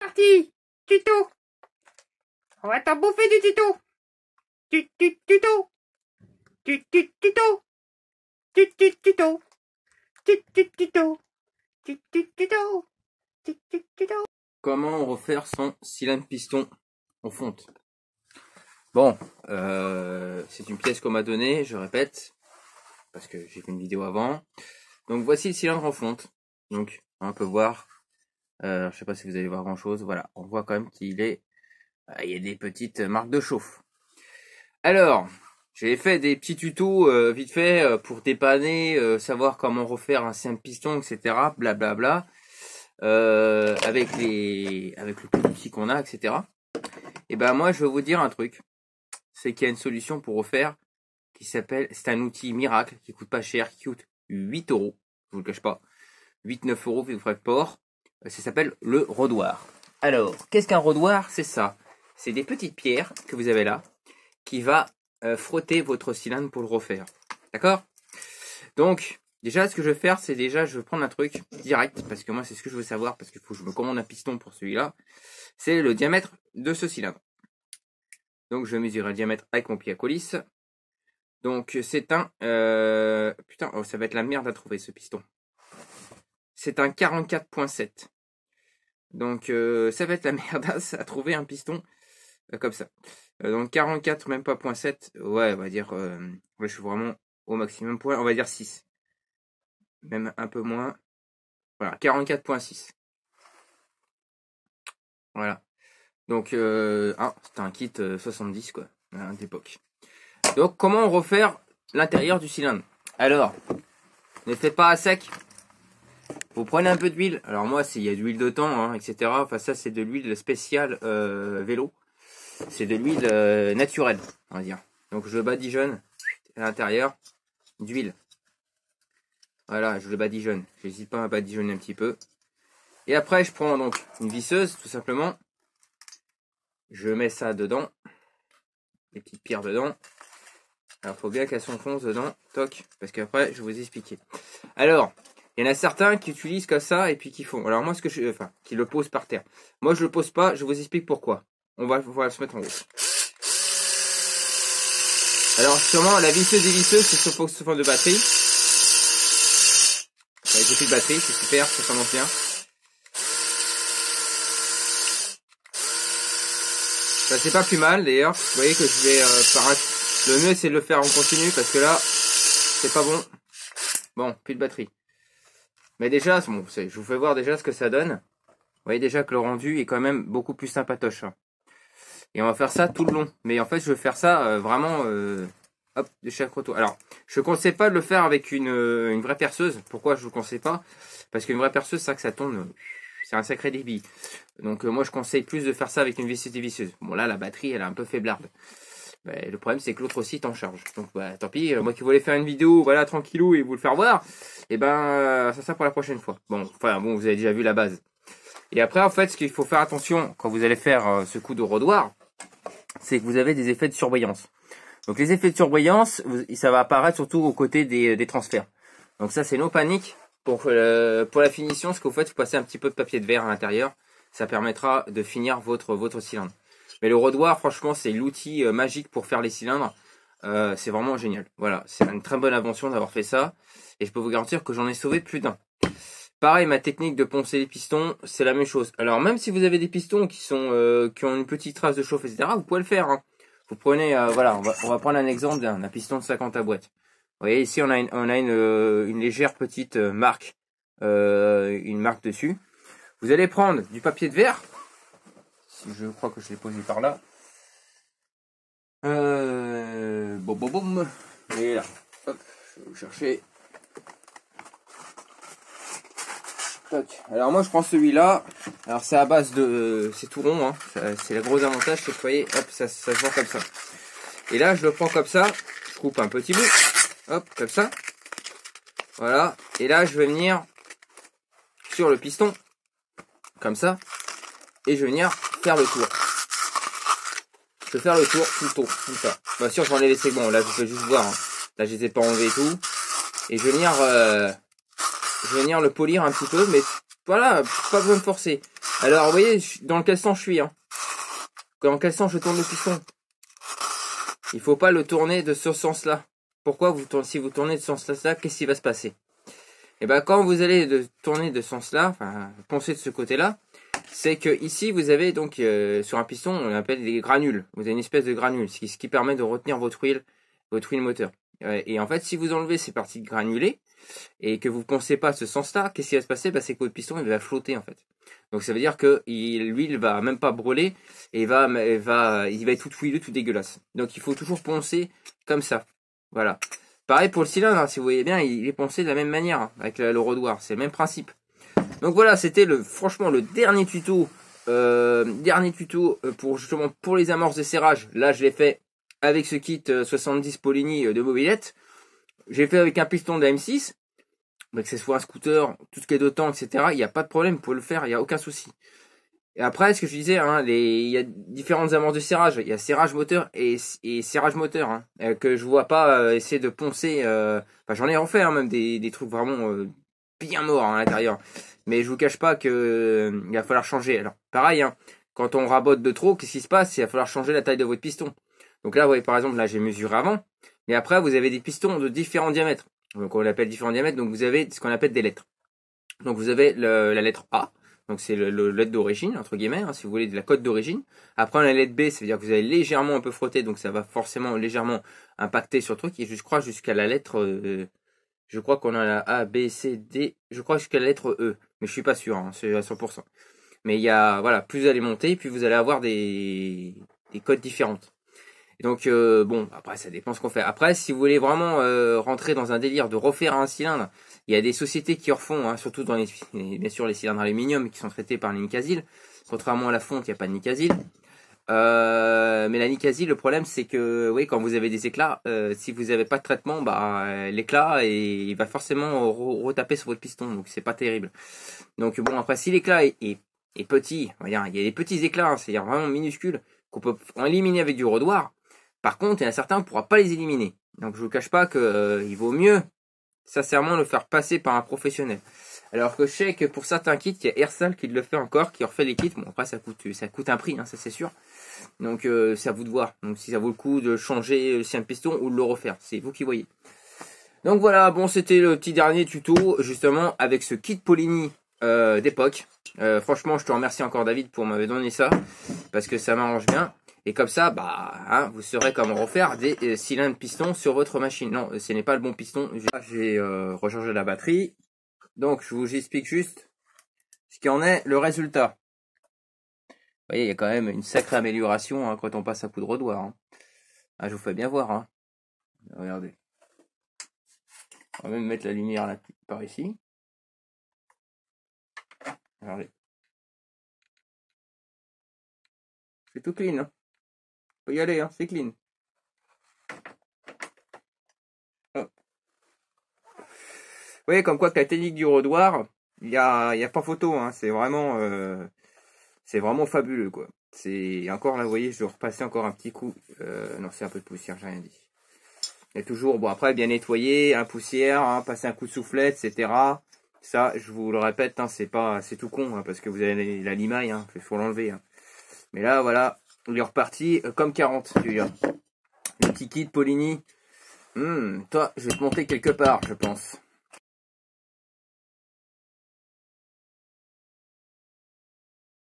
Parti, tuto. On va t'en bouffer du tuto. Tuto. Tuto. Tuto. Tuto. Comment refaire son cylindre piston en fonte? Bon, c'est une pièce qu'on m'a donnée, je répète, parce que j'ai fait une vidéo avant. Donc voici le cylindre en fonte. Donc on peut voir, je sais pas si vous allez voir grand chose, voilà, on voit quand même qu'il est, il y a des petites marques de chauffe. Alors, j'ai fait des petits tutos vite fait pour dépanner, savoir comment refaire un cylindre piston, etc. Blablabla. Avec le peu d'outils qu'on a, etc. Et ben moi je vais vous dire un truc, c'est qu'il y a une solution pour refaire qui s'appelle, c'est un outil miracle qui coûte pas cher, qui coûte 8 euros, je vous le cache pas, 8-9 euros de frais de port. Ça s'appelle le rodoir. Alors, qu'est-ce qu'un rodoir? C'est ça, c'est des petites pierres que vous avez là qui va frotter votre cylindre pour le refaire. D'accord? Donc déjà, ce que je vais faire, c'est déjà, je vais prendre un truc direct, parce que moi, c'est ce que je veux savoir, parce qu'il faut que je me commande un piston pour celui-là. C'est le diamètre de ce cylindre. Donc, je vais mesurer le diamètre avec mon pied à coulisse. Donc, c'est un... putain, oh, ça va être la merde à trouver, ce piston. C'est un 44.7. Donc, ça va être la merdasse à trouver un piston comme ça. Donc, 44, même pas 0.7. Ouais, on va dire... je suis vraiment au maximum point. On va dire 6. Même un peu moins. Voilà, 44.6. Voilà. Donc, c'était un kit 70, quoi, d'époque. Donc, comment refaire l'intérieur du cylindre? Alors, ne faites pas à sec. Vous prenez un peu d'huile. Alors, moi, il y a de l'huile de thon, hein, etc. Enfin, ça, c'est de l'huile spéciale vélo. C'est de l'huile naturelle, on va dire. Donc, je badigeonne à l'intérieur d'huile. Voilà, je le badigeonne. J'hésite pas à badigeonner un petit peu. Et après, je prends donc une visseuse, tout simplement. Je mets ça dedans. Les petites pierres dedans. Alors, il faut bien qu'elles s'enfoncent dedans. Toc. Parce qu'après, je vais vous expliquer. Alors, il y en a certains qui utilisent comme ça et puis qui font. Alors, moi, qui le posent par terre. Moi, je le pose pas. Je vous explique pourquoi. On va se mettre en haut. Alors, sûrement, la visseuse et visseuse, c'est sous forme de batterie. J'ai plus de batterie, c'est super, ça commence bien. Ça c'est pas plus mal d'ailleurs. Vous voyez que je vais le mieux c'est de le faire en continu parce que là c'est pas bon. Bon, plus de batterie. Mais déjà, bon, je vous fais voir déjà ce que ça donne. Vous voyez déjà que le rendu est quand même beaucoup plus sympatoche. Hein. Et on va faire ça tout le long. Mais en fait je vais faire ça vraiment hop, de chaque retour. Alors, je ne conseille pas de le faire avec une vraie perceuse. Pourquoi je ne vous conseille pas? Parce qu'une vraie perceuse, ça que ça tourne, c'est un sacré débit. Donc moi, je conseille plus de faire ça avec une visseuse et visseuse. Bon là, la batterie, elle est un peu faiblarde. Le problème, c'est que l'autre aussi est en charge. Donc bah, tant pis, moi qui voulais faire une vidéo, voilà, tranquillou, et vous le faire voir, et ben, ça sera pour la prochaine fois. Bon, enfin bon, vous avez déjà vu la base. Et après, en fait, ce qu'il faut faire attention quand vous allez faire ce coup de rodoir, c'est que vous avez des effets de surbrillance. Donc les effets de surbrillance, ça va apparaître surtout aux côtés des transferts. Donc ça, c'est no panique. Pour la finition, ce que vous faites, vous passez un petit peu de papier de verre à l'intérieur. Ça permettra de finir votre cylindre. Mais le rodoir, franchement, c'est l'outil magique pour faire les cylindres. C'est vraiment génial. Voilà, c'est une très bonne invention d'avoir fait ça. Et je peux vous garantir que j'en ai sauvé plus d'un. Pareil, ma technique de poncer les pistons, c'est la même chose. Alors même si vous avez des pistons qui ont une petite trace de chauffe, etc., vous pouvez le faire. Hein. Vous prenez, voilà, on va prendre un exemple d'un piston de 50 à boîte. Vous voyez, ici, on a une légère petite marque, une marque dessus. Vous allez prendre du papier de verre. Si je crois que je l'ai posé par là. Boum. Et là, hop, je vais vous chercher. Toc. Alors moi, je prends celui-là. Alors c'est à base de, c'est tout rond. Hein. C'est le gros avantage, c'est que vous voyez, hop, ça se vend comme ça. Et là, je le prends comme ça. Je coupe un petit bout. Hop, comme ça. Voilà. Et là, je vais venir sur le piston. Comme ça. Et je vais venir faire le tour. Je vais faire le tour tout le tour. Comme ça. Bien sûr, j'en ai laissé bon. Là, je peux juste voir. Hein. Là, je les ai pas enlevés et tout. Et je vais venir le polir un petit peu. Mais voilà, pas besoin de forcer. Alors, vous voyez, dans quel sens je suis, hein. Dans quel sens je tourne le piston. Il faut pas le tourner de ce sens-là. Pourquoi si vous tournez de ce sens-là, qu'est-ce qui va se passer? Et ben, quand vous allez tourner de ce sens-là, enfin, poncer de ce côté-là, c'est que ici, vous avez donc, sur un piston, on appelle des granules. Vous avez une espèce de granule, ce qui permet de retenir votre huile moteur. Et en fait, si vous enlevez ces parties granulées, et que vous ne poncez pas ce sens-là, qu'est-ce qui va se passer? C'est que votre piston, il va flotter, en fait. Donc, ça veut dire que l'huile va même pas brûler, et il va être tout huileux, tout dégueulasse. Donc, il faut toujours poncer comme ça. Voilà. Pareil pour le cylindre, hein, si vous voyez bien, il est poncé de la même manière, hein, avec le rodoir. C'est le même principe. Donc voilà, c'était franchement le dernier tuto. Pour les amorces de serrage. Là, je l'ai fait avec ce kit 70 Polini de mobilette. J'ai fait avec un piston de la M6. Que ce soit un scooter, tout ce qui est d'autant, etc. Il n'y a pas de problème, vous pouvez le faire, il n'y a aucun souci. Et après, ce que je disais, hein, il y a différentes amorces de serrage. Il y a serrage moteur et serrage moteur, hein, que je vois pas essayer de poncer. Enfin, j'en ai en fait, hein, même des trucs vraiment bien morts, hein, à l'intérieur. Mais je vous cache pas que il va falloir changer. Alors, pareil, hein, quand on rabote de trop, qu'est-ce qui se passe? Il va falloir changer la taille de votre piston. Donc là, vous voyez, par exemple, là, j'ai mesuré avant. Mais après, vous avez des pistons de différents diamètres. Donc, on l'appelle différents diamètres. Donc, vous avez ce qu'on appelle des lettres. Donc, vous avez la lettre A. Donc, c'est le lettre d'origine, entre guillemets, hein, si vous voulez, de la cote d'origine. Après, la lettre B, ça veut dire que vous allez légèrement un peu frotter. Donc, ça va forcément légèrement impacter sur le truc. Et je crois jusqu'à la lettre... je crois qu'on a la A, B, C, D. Je crois jusqu'à la lettre E. Mais je suis pas sûr, hein, c'est à 100%. Mais il y a... Voilà, plus vous allez monter, plus vous allez avoir des cotes différentes. Et donc, bon, après, ça dépend ce qu'on fait. Après, si vous voulez vraiment rentrer dans un délire de refaire un cylindre, il y a des sociétés qui refont, hein, surtout dans bien sûr les cylindres aluminium qui sont traités par la Nicasil. Contrairement à la fonte, il n'y a pas de Nicasil. Mais la Nicasil, le problème, c'est que, oui, quand vous avez des éclats, si vous n'avez pas de traitement, bah, l'éclat, il va forcément retaper sur votre piston. Donc, c'est pas terrible. Donc, bon, après, si l'éclat est petit, il y a des petits éclats, hein, c'est-à-dire vraiment minuscules, qu'on peut éliminer avec du rodoir. Par contre, il y en a certains, on ne pourra pas les éliminer. Donc, je vous cache pas que il vaut mieux, sincèrement, le faire passer par un professionnel. Alors que je sais que pour certains kits, il y a Airsal qui le fait encore, qui refait les kits. Bon, après, ça coûte un prix, hein, ça c'est sûr. Donc, c'est à vous de voir. Donc, si ça vaut le coup de changer le sien piston ou de le refaire, c'est vous qui voyez. Donc voilà, bon, c'était le petit dernier tuto, justement, avec ce kit Polini d'époque. Franchement, je te remercie encore, David, pour m'avoir donné ça, parce que ça m'arrange bien. Et comme ça, bah, hein, vous saurez comment refaire des cylindres pistons sur votre machine. Non, ce n'est pas le bon piston. J'ai rechargé la batterie. Donc, je vous explique juste ce qu'il en est, le résultat. Vous voyez, il y a quand même une sacrée amélioration, hein, quand on passe à coup de rodoir. Hein. Ah, je vous fais bien voir. Hein. Regardez. On va même mettre la lumière là, par ici. Regardez. C'est tout clean. Hein. Faut y aller, hein, c'est clean. Hop. Vous voyez, comme quoi que la technique du rodoir, il y a pas photo, hein, c'est vraiment fabuleux, quoi. C'est encore là, vous voyez, je dois repasser encore un petit coup. Non, c'est un peu de poussière, j'ai rien dit. Et toujours, bon, après, bien nettoyer, un poussière, hein, passer un coup de soufflette, etc. Ça, je vous le répète, hein, c'est tout con, hein, parce que vous avez la limaille, hein, il faut l'enlever. Hein. Mais là, voilà, il est reparti comme 40, celui-là. Le petit kit Polini. Toi, je vais te monter quelque part, je pense.